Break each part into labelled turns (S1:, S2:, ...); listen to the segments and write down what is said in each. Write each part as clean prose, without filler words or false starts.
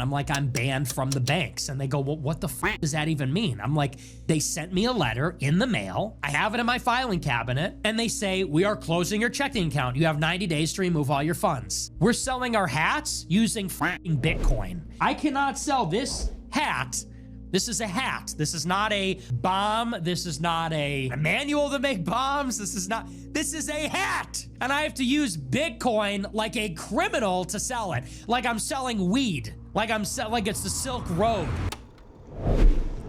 S1: I'm like, I'm banned from the banks. And they go, well, what the does that even mean? I'm like, they sent me a letter in the mail. I have it in my filing cabinet. And they say, we are closing your checking account. You have 90 days to remove all your funds. We're selling our hats using Bitcoin. I cannot sell this hat. This is a hat. This is not a bomb. This is not a manual to make bombs. This is a hat. And I have to use Bitcoin like a criminal to sell it. Like I'm selling weed. Like it's the Silk Road.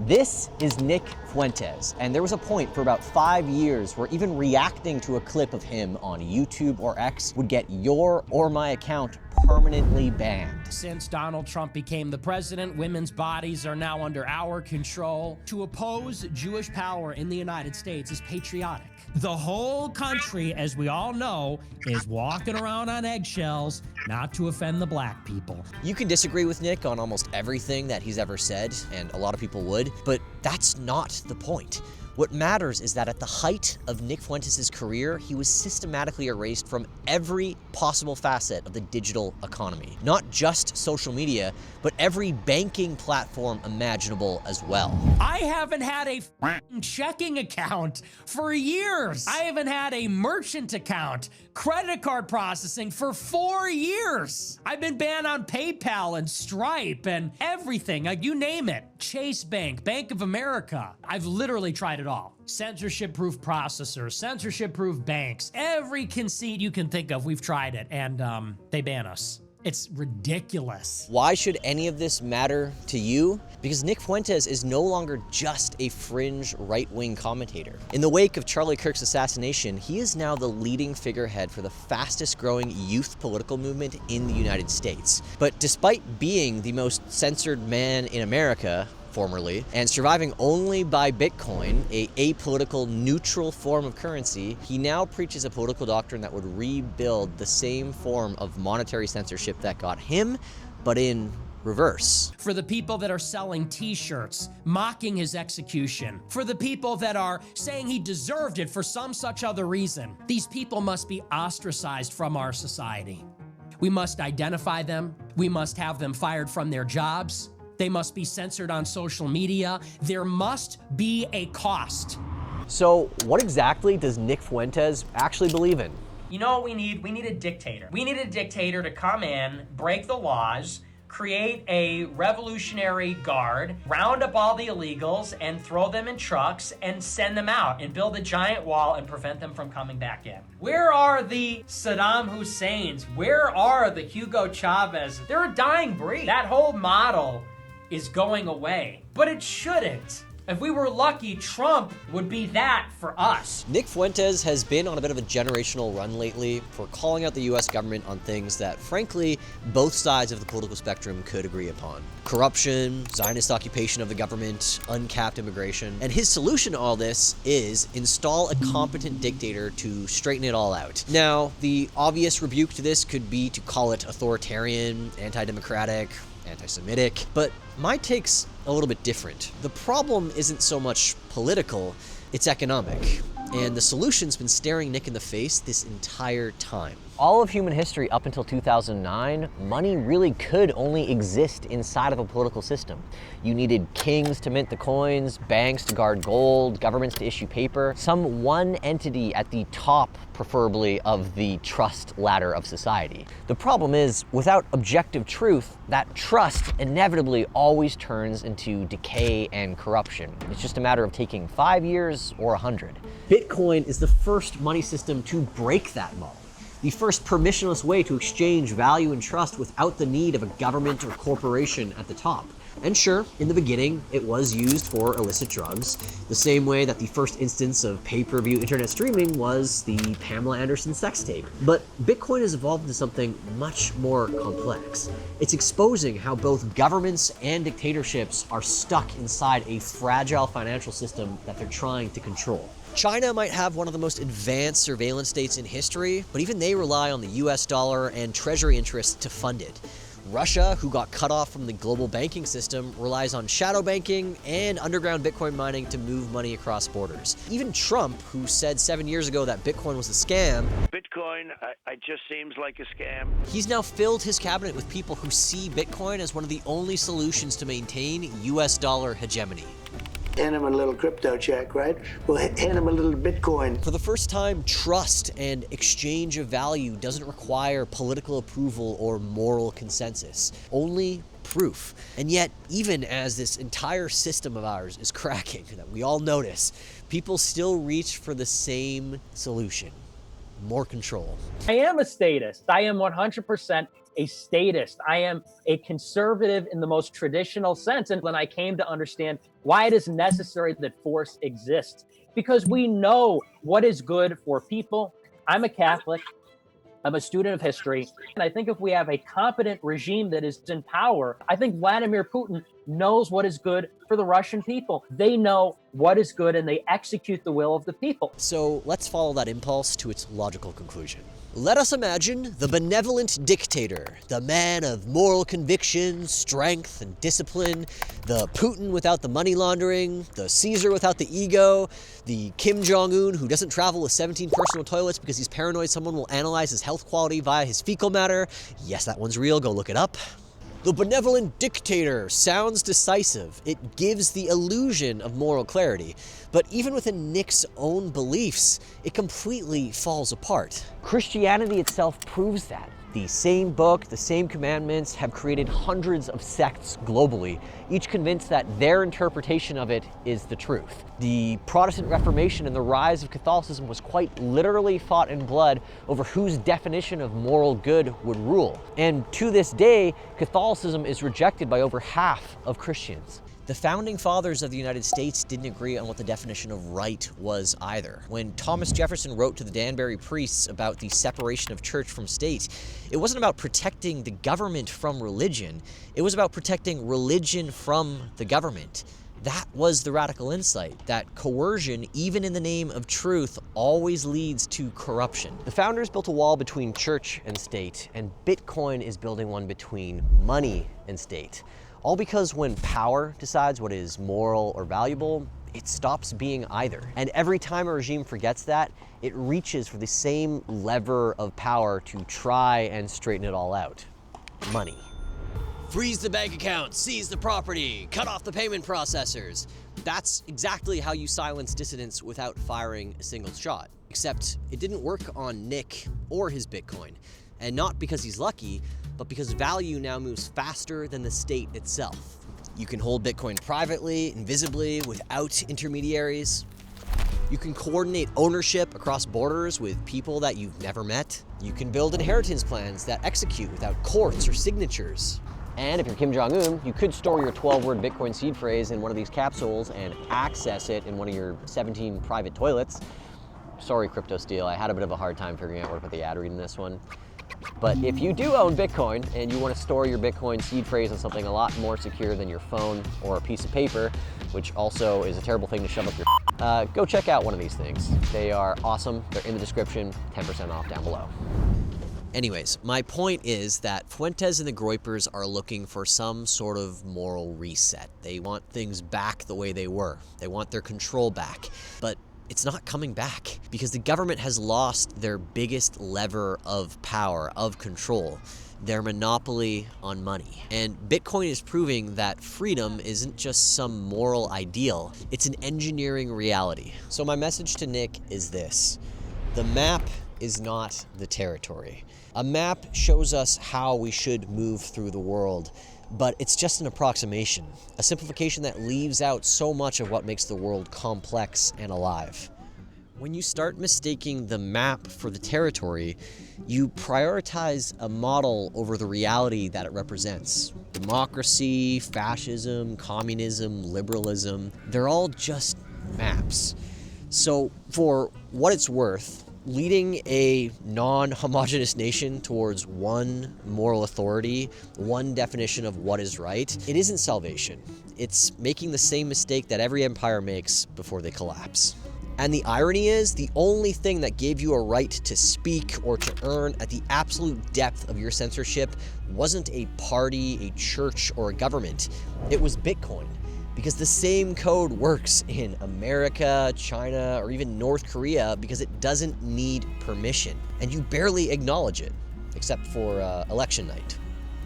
S2: This is Nick Fuentes, and there was a point for about 5 years where even reacting to a clip of him on YouTube or X would get your or my account permanently banned.
S1: Since Donald Trump became the president, women's bodies are now under our control. To oppose Jewish power in the United States is patriotic. The whole country, as we all know, is walking around on eggshells, not to offend the black people.
S2: You can disagree with Nick on almost everything that he's ever said, and a lot of people would, but that's not the point. What matters is that at the height of Nick Fuentes' career, he was systematically erased from every possible facet of the digital economy. Not just social media, but every banking platform imaginable as well.
S1: I haven't had a checking account for years. I haven't had a merchant account, credit card processing for 4 years. I've been banned on PayPal and Stripe and everything, like you name it. Chase Bank, Bank of America. I've literally tried it all. Censorship-proof processors, censorship-proof banks, every conceit you can think of, we've tried it, and they ban us. It's ridiculous.
S2: Why should any of this matter to you? Because Nick Fuentes is no longer just a fringe right-wing commentator. In the wake of Charlie Kirk's assassination, he is now the leading figurehead for the fastest-growing youth political movement in the United States. But despite being the most censored man in America, formerly, and surviving only by Bitcoin, a apolitical, neutral form of currency, he now preaches a political doctrine that would rebuild the same form of monetary censorship that got him, but in reverse.
S1: For the people that are selling t-shirts, mocking his execution, for the people that are saying he deserved it for some such other reason, these people must be ostracized from our society. We must identify them. We must have them fired from their jobs. They must be censored on social media. There must be a cost.
S2: So what exactly does Nick Fuentes actually believe in?
S1: You know what we need? We need a dictator. We need a dictator to come in, break the laws, create a revolutionary guard, round up all the illegals and throw them in trucks and send them out and build a giant wall and prevent them from coming back in. Where are the Saddam Husseins? Where are the Hugo Chavez? They're a dying breed. That whole model is going away, but it shouldn't. If we were lucky, Trump would be that for us.
S2: Nick Fuentes has been on a bit of a generational run lately for calling out the US government on things that, frankly, both sides of the political spectrum could agree upon. Corruption, Zionist occupation of the government, uncapped immigration. And his solution to all this is install a competent dictator to straighten it all out. Now, the obvious rebuke to this could be to call it authoritarian, anti-democratic, anti-Semitic, but my take's a little bit different. The problem isn't so much political, it's economic. And the solution's been staring Nick in the face this entire time. All of human history up until 2009, money really could only exist inside of a political system. You needed kings to mint the coins, banks to guard gold, governments to issue paper, some one entity at the top, preferably, of the trust ladder of society. The problem is, without objective truth, that trust inevitably always turns into decay and corruption. It's just a matter of taking 5 years or 100. Bitcoin is the first money system to break that mold. The first permissionless way to exchange value and trust without the need of a government or corporation at the top. And sure, in the beginning, it was used for illicit drugs, the same way that the first instance of pay-per-view internet streaming was the Pamela Anderson sex tape. But Bitcoin has evolved into something much more complex. It's exposing how both governments and dictatorships are stuck inside a fragile financial system that they're trying to control. China might have one of the most advanced surveillance states in history, but even they rely on the US dollar and treasury interests to fund it. Russia, who got cut off from the global banking system, relies on shadow banking and underground Bitcoin mining to move money across borders. Even Trump, who said 7 years ago that Bitcoin was a scam,
S3: Bitcoin Bitcoin, it just seems like a scam.
S2: He's now filled his cabinet with people who see Bitcoin as one of the only solutions to maintain US dollar hegemony.
S4: Hand him a little crypto check, right? We'll hand him a little Bitcoin.
S2: For the first time, trust and exchange of value doesn't require political approval or moral consensus, only proof. And yet, even as this entire system of ours is cracking, that we all notice, people still reach for the same solution: more control.
S5: I am a statist. I am 100% a statist. I am a conservative in the most traditional sense. And when I came to understand why it is necessary that force exists, because we know what is good for people. I'm a Catholic. I'm a student of history. And I think if we have a competent regime that is in power, I think Vladimir Putin knows what is good for the Russian people. They know what is good and they execute the will of the people.
S2: So let's follow that impulse to its logical conclusion. Let us imagine the benevolent dictator, the man of moral conviction, strength, and discipline, the Putin without the money laundering, the Caesar without the ego, the Kim Jong-un who doesn't travel with 17 personal toilets because he's paranoid someone will analyze his health quality via his fecal matter. Yes, that one's real, go look it up. The benevolent dictator sounds decisive. It gives the illusion of moral clarity. But even within Nick's own beliefs, it completely falls apart. Christianity itself proves that. The same book, the same commandments have created hundreds of sects globally, each convinced that their interpretation of it is the truth. The Protestant Reformation and the rise of Catholicism was quite literally fought in blood over whose definition of moral good would rule. And to this day, Catholicism is rejected by over half of Christians. The founding fathers of the United States didn't agree on what the definition of right was either. When Thomas Jefferson wrote to the Danbury priests about the separation of church from state, it wasn't about protecting the government from religion, it was about protecting religion from the government. That was the radical insight, that coercion, even in the name of truth, always leads to corruption. The founders built a wall between church and state, and Bitcoin is building one between money and state. All because when power decides what is moral or valuable, it stops being either. And every time a regime forgets that, it reaches for the same lever of power to try and straighten it all out: money. Freeze the bank account, seize the property, cut off the payment processors. That's exactly how you silence dissidents without firing a single shot. Except it didn't work on Nick or his Bitcoin. And not because he's lucky, but because value now moves faster than the state itself. You can hold Bitcoin privately, invisibly, without intermediaries. You can coordinate ownership across borders with people that you've never met. You can build inheritance plans that execute without courts or signatures. And if you're Kim Jong-un, you could store your 12-word Bitcoin seed phrase in one of these capsules and access it in one of your 17 private toilets. Sorry, Crypto Steel, I had a bit of a hard time figuring out where to put the ad read in this one. But if you do own Bitcoin and you want to store your Bitcoin seed phrase on something a lot more secure than your phone or a piece of paper, which also is a terrible thing to shove up your go check out one of these things. They are awesome. They're in the description, 10% off down below. Anyways, my point is that Fuentes and the Groypers are looking for some sort of moral reset. They want things back the way they were. They want their control back. But it's not coming back because the government has lost their biggest lever of power, of control, their monopoly on money. And Bitcoin is proving that freedom isn't just some moral ideal, it's an engineering reality. So my message to Nick is this: the map is not the territory. A map shows us how we should move through the world, but it's just an approximation, a simplification that leaves out so much of what makes the world complex and alive. When you start mistaking the map for the territory, you prioritize a model over the reality that it represents. Democracy, fascism, communism, liberalism, they're all just maps. So for what it's worth, leading a non-homogeneous nation towards one moral authority, one definition of what is right, it isn't salvation. It's making the same mistake that every empire makes before they collapse. And the irony is, the only thing that gave you a right to speak or to earn at the absolute depth of your censorship wasn't a party, a church, or a government. It was Bitcoin. because the same code works in America, China, or even North Korea because it doesn't need permission. And you barely acknowledge it, except for election night.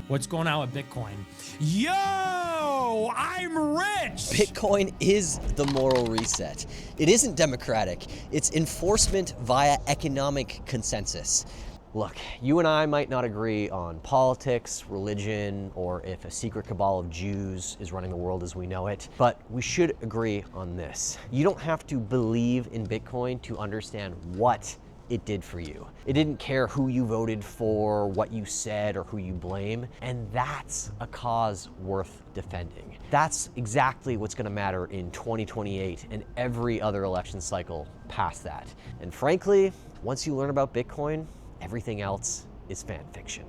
S1: What's going on with Bitcoin? Yo, I'm rich!
S2: Bitcoin is the moral reset. It isn't democratic. It's enforcement via economic consensus. Look, you and I might not agree on politics, religion, or if a secret cabal of Jews is running the world as we know it, but we should agree on this. You don't have to believe in Bitcoin to understand what it did for you. It didn't care who you voted for, what you said, or who you blame, and that's a cause worth defending. That's exactly what's gonna matter in 2028 and every other election cycle past that. And frankly, once you learn about Bitcoin, everything else is fan fiction.